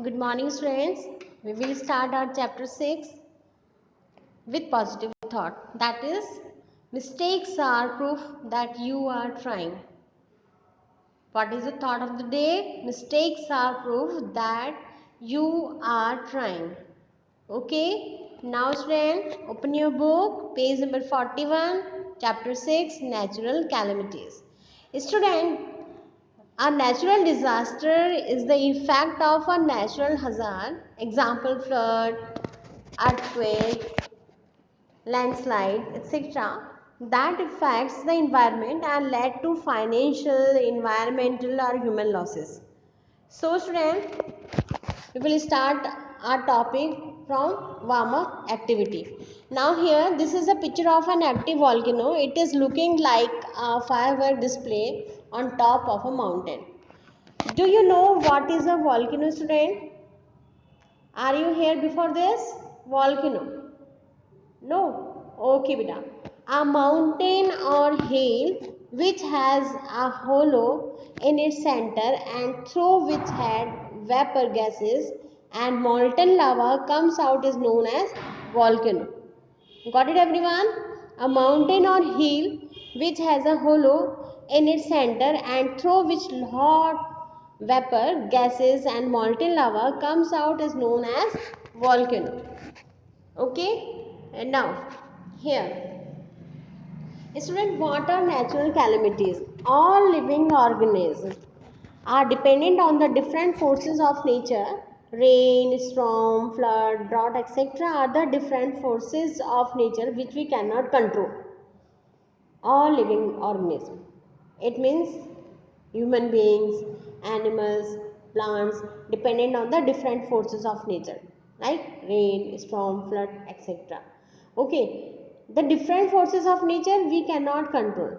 Good morning, students. We will start our chapter 6 with positive thought. That is, mistakes are proof that you are trying. What is the thought of the day? Mistakes are proof that you are trying. Okay. Now, student, open your book, page number 41, chapter 6, natural calamities. Student, a natural disaster is the effect of a natural hazard, example flood, earthquake, landslide, etc., that affects the environment and led to financial, environmental, or human losses. So, students, we will start our topic from warm-up activity. Now, here this is a picture of an active volcano. It is looking like a firework display on top of a mountain. Do you know what is a volcano, student? Are you here before this? Volcano. No? Okay, beta. A mountain or hill which has a hollow in its center and through which had vapor gases and molten lava comes out is known as volcano. Got it, everyone? A mountain or hill which has a hollow in its center and through which hot vapor, gases and molten lava comes out is known as volcano. Okay? And now, here. Student, what are natural calamities? All living organisms are dependent on the different forces of nature. Rain, storm, flood, drought, etc. are the different forces of nature which we cannot control. All living organisms. It means human beings, animals, plants, dependent on the different forces of nature, like rain, storm, flood, etc. Okay, the different forces of nature we cannot control.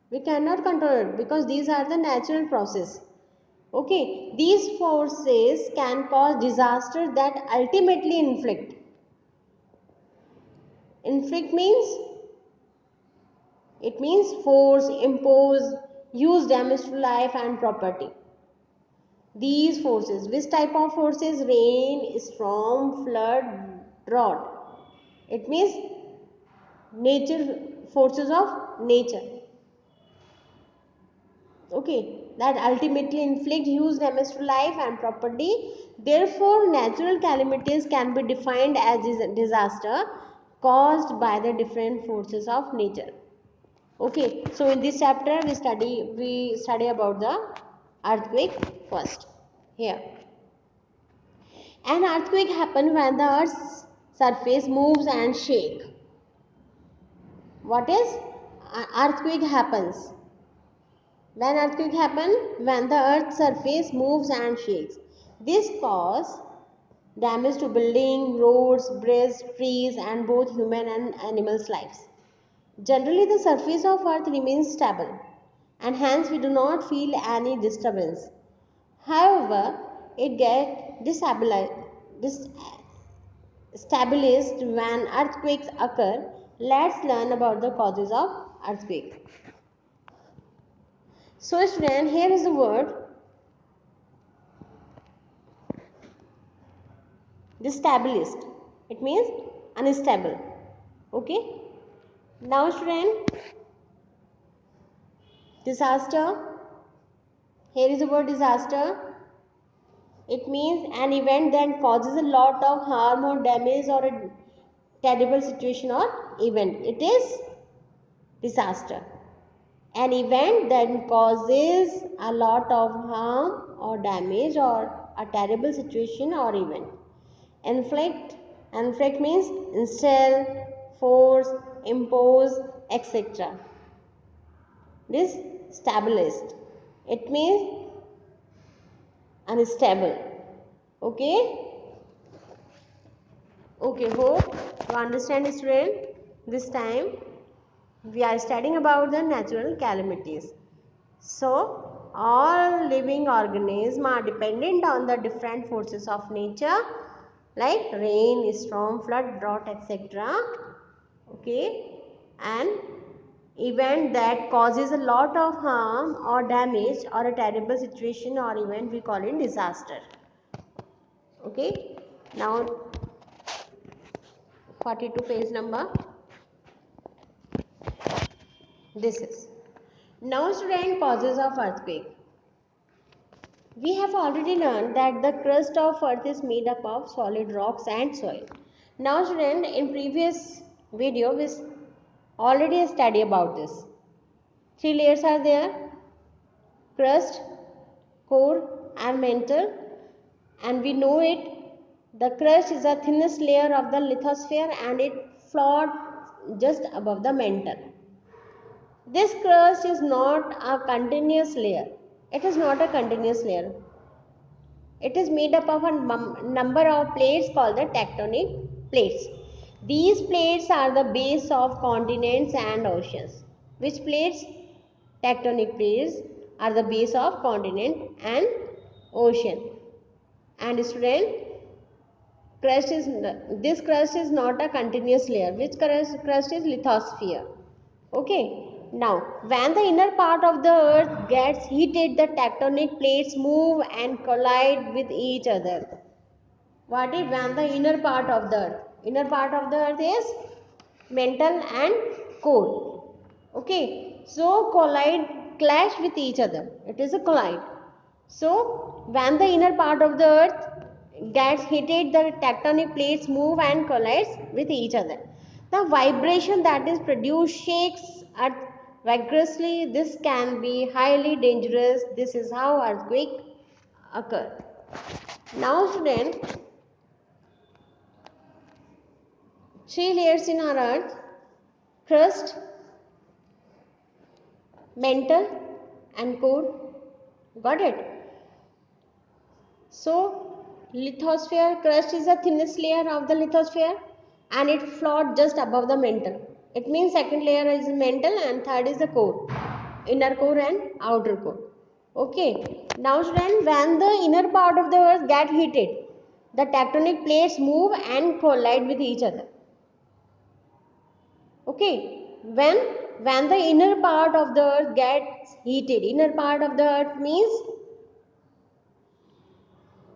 We cannot control it because these are the natural process. Okay, these forces can cause disaster that ultimately inflict. Inflict means it means force, impose, use damage to life and property. These forces, which type of forces? Rain, storm, flood, drought. It means nature, forces of nature. Okay, that ultimately inflict huge damage to life and property. Therefore, natural calamities can be defined as disaster caused by the different forces of nature. Okay, so in this chapter we study about the earthquake first. Here, an earthquake happens when the earth's surface moves and shake. What is earthquake happens? When earthquake happens, when the earth's surface moves and shakes. This causes damage to building, roads, bridges, trees, and both human and animals' lives. Generally, the surface of earth remains stable, and hence we do not feel any disturbance. However, it gets stabilized when earthquakes occur. Let's learn about the causes of earthquake. So, student, here is the word destabilized. It means unstable. Okay. Now, student, disaster. Here is the word disaster. It means an event that causes a lot of harm or damage or a terrible situation or event. It is disaster. An event that causes a lot of harm or damage or a terrible situation or event. Inflict means instill, force, impose, etc. This stabilized. It means unstable. Okay. Okay, hope you understand, student. This time we are studying about the natural calamities. So, all living organisms are dependent on the different forces of nature like rain, storm, flood, drought, etc. Okay, and event that causes a lot of harm or damage or a terrible situation or event we call it disaster. Okay, now 42 page number. This is. Now student, causes of earthquake. We have already learned that the crust of earth is made up of solid rocks and soil. Now student, in previous video we already studied about this. Three layers are there: crust, core and mantle, and we know it. The crust is the thinnest layer of the lithosphere and it floats just above the mantle. This crust is not a continuous layer. It is not a continuous layer. It is made up of a number of plates called the tectonic plates. These plates are the base of continents and oceans. Which plates? Tectonic plates are the base of continent and ocean. And student, this crust is not a continuous layer. Which crust is lithosphere? Okay. Now, when the inner part of the earth gets heated, the tectonic plates move and collide with each other. What is when the inner part of the earth? Inner part of the earth is mantle and core. Okay. So, clash with each other. It is a collide. So, when the inner part of the earth gets heated, the tectonic plates move and collides with each other. The vibration that is produced shakes earth vigorously. This can be highly dangerous. This is how earthquake occur. Now student, three layers in our earth: crust, mantle and core. Got it? So, lithosphere crust is the thinnest layer of the lithosphere and it floats just above the mantle. It means second layer is mantle and third is the core, inner core and outer core. Okay. Now student, when the inner part of the earth get heated, the tectonic plates move and collide with each other. Okay. When the inner part of the earth gets heated, inner part of the earth means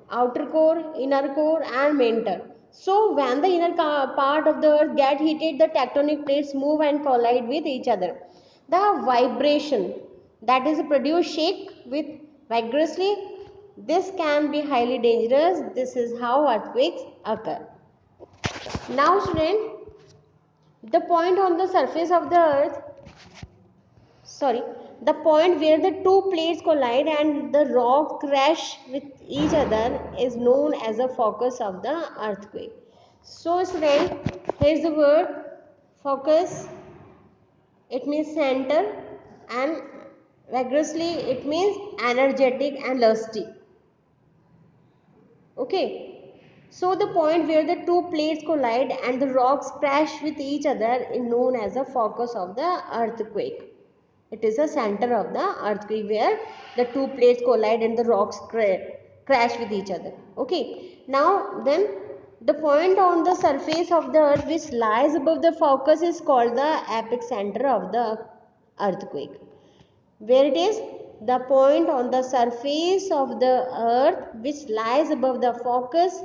outer core, inner core and mantle. So when the inner part of the earth get heated, the tectonic plates move and collide with each other. The vibration that is produced shake with vigorously. This can be highly dangerous. This is how earthquakes occur. Now student, the point on the surface of the earth, the point where the two plates collide and the rock crash with each other is known as the focus of the earthquake. So student, here is the word focus. It means center, and vigorously it means energetic and lusty. Okay. So the point where the two plates collide and the rocks crash with each other is known as the focus of the earthquake. It is the center of the earthquake where the two plates collide and the rocks crash with each other. Okay. Now then, the point on the surface of the earth which lies above the focus is called the epicenter of the earthquake. Where it is? The point on the surface of the earth which lies above the focus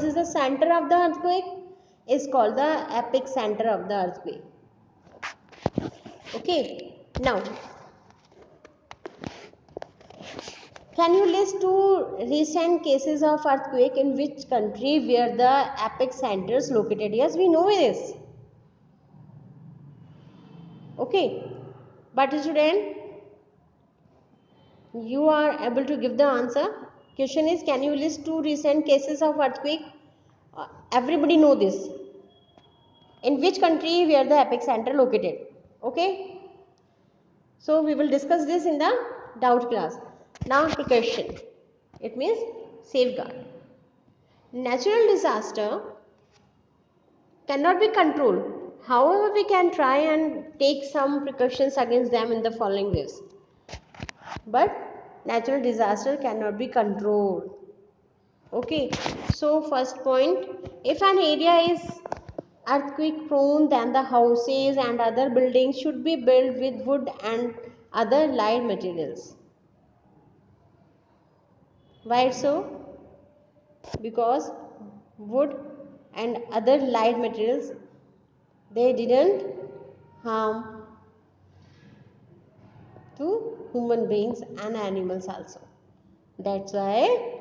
is the center of the earthquake, is called the epicenter of the earthquake. Okay. Now, can you list two recent cases of earthquake in which country where the epicenter is located? Yes, we know this. Okay. But student, you are able to give the answer. Question is, can you list two recent cases of earthquake? Everybody know this. In which country where the epicenter located? Okay. So we will discuss this in the doubt class. Now precaution. It means safeguard. Natural disaster cannot be controlled. However, we can try and take some precautions against them in the following ways. But natural disaster cannot be controlled. Okay. So first point, if an area is earthquake prone, then the houses and other buildings should be built with wood and other light materials. Why so? because wood and other light materials, they didn't harm to human beings and animals also. That's why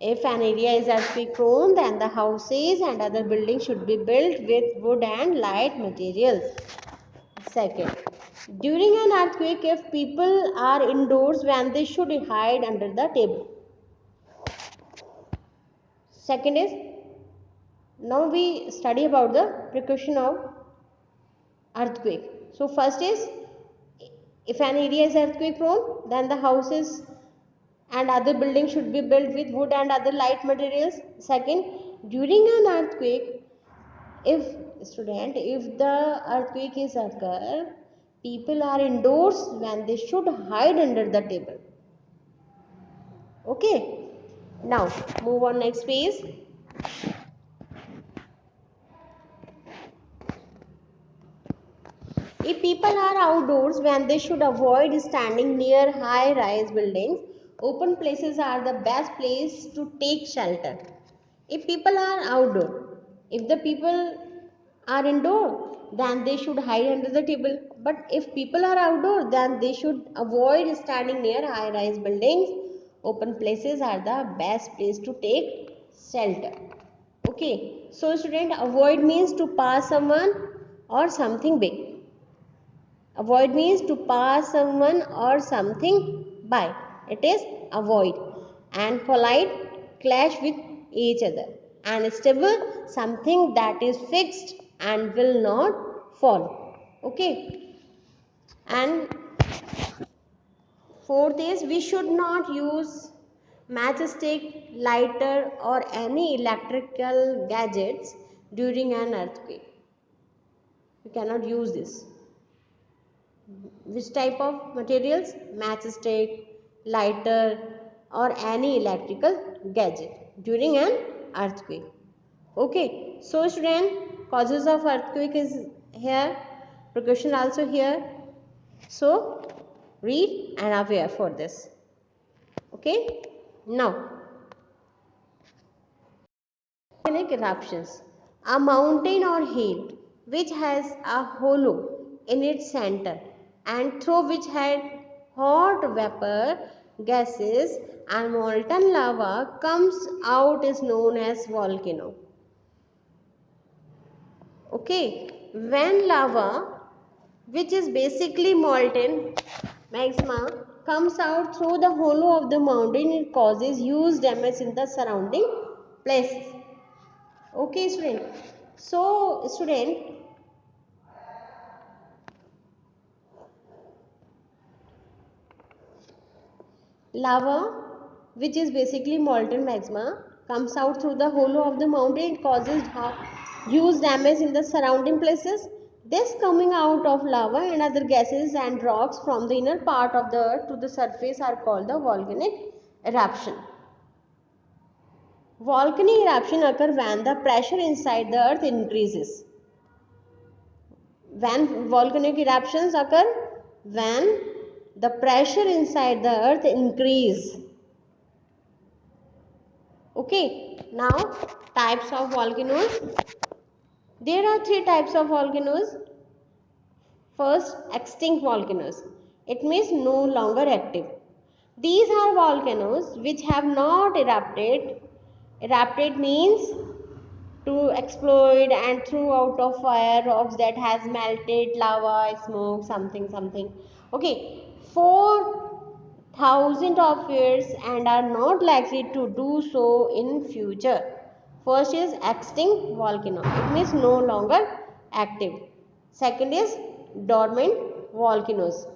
if an area is earthquake prone, then the houses and other buildings should be built with wood and light materials. Second, during an earthquake, if people are indoors, when they should hide under the table. Second is, now we study about the precaution of earthquake. So first is, if an area is earthquake prone, then the houses and other buildings should be built with wood and other light materials. Second, during an earthquake, if the earthquake is occur, people are indoors when they should hide under the table. Okay, now move on next page. If people are outdoors when they should avoid standing near high rise buildings, open places are the best place to take shelter. If people are outdoor, if the people are indoor, then they should hide under the table. But if people are outdoor, then they should avoid standing near high rise buildings. Open places are the best place to take shelter. Okay, so student, avoid means to pass someone or something big. Avoid means to pass someone or something by. It is avoid. And polite, clash with each other. And stable, something that is fixed and will not fall. Okay. And fourth is, we should not use matchstick, lighter or any electrical gadgets during an earthquake. We cannot use this. Which type of materials? Matchstick, lighter or any electrical gadget during an earthquake. Okay, so student, causes of earthquake is here, precaution also here. So read and aware for this. Okay, now volcanic eruptions. A mountain or hill which has a hollow in its center and through which had hot vapor, gases and molten lava comes out is known as volcano. Okay, when lava, which is basically molten magma, comes out through the hollow of the mountain, it causes huge damage in the surrounding places. Okay, student. So, student, lava, which is basically molten magma, comes out through the hollow of the mountain. It causes huge damage in the surrounding places. This coming out of lava and other gases and rocks from the inner part of the earth to the surface are called the volcanic eruption. Volcanic eruption occur when the pressure inside the earth increases. When volcanic eruptions occur? When the pressure inside the earth increase. Okay, now types of volcanoes. There are three types of volcanoes. First, extinct volcanoes. It means no longer active. These are volcanoes which have not erupted. Erupted means to explode and threw out of fire, rocks that has melted, lava, smoke, something. Okay, 4,000 of years and are not likely to do so in future. First is extinct volcano. It means no longer active. Second is dormant volcanoes.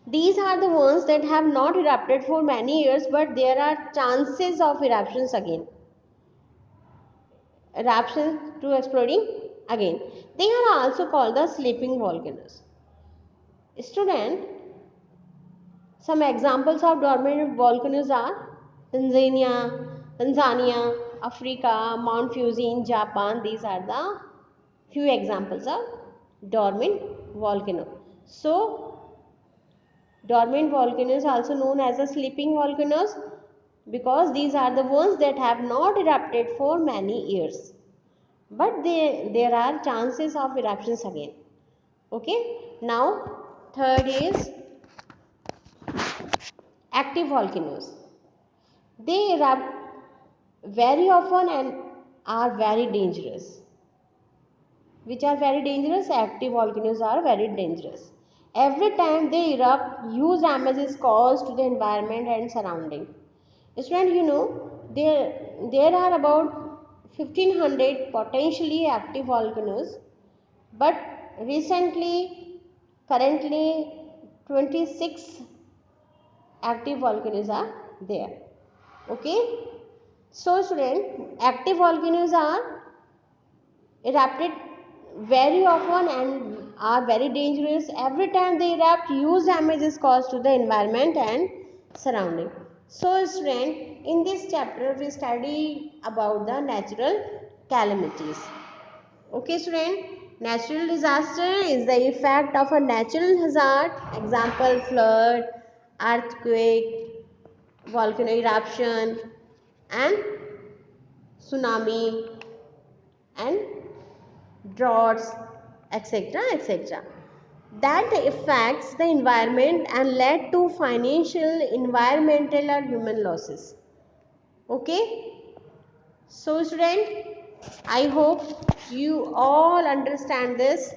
These are the ones that have not erupted for many years, but there are chances of eruptions again. Eruptions to exploding again. They are also called the sleeping volcanoes. Student, some examples of dormant volcanoes are Tanzania, Africa, Mount Fuji in Japan. These are the few examples of dormant volcano. So, dormant volcanoes also known as the sleeping volcanoes. because these are the ones that have not erupted for many years, but there are chances of eruptions again. Okay, now third is active volcanoes. They erupt very often and are very dangerous. Which are very dangerous? Active volcanoes are very dangerous. Every time they erupt, huge damage is caused to the environment and surrounding. Student, you know, there are about 1500 potentially active volcanoes, but currently 26 active volcanoes are there. Okay, so student, active volcanoes are erupted very often and are very dangerous. Every time they erupt, huge damage is caused to the environment and surrounding. So student, in this chapter we study about the natural calamities. Okay student, natural disaster is the effect of a natural hazard, example flood, earthquake, volcano eruption and tsunami and droughts, etc., etc., that affects the environment and led to financial, environmental or human losses. Okay, so student, I hope you all understand this.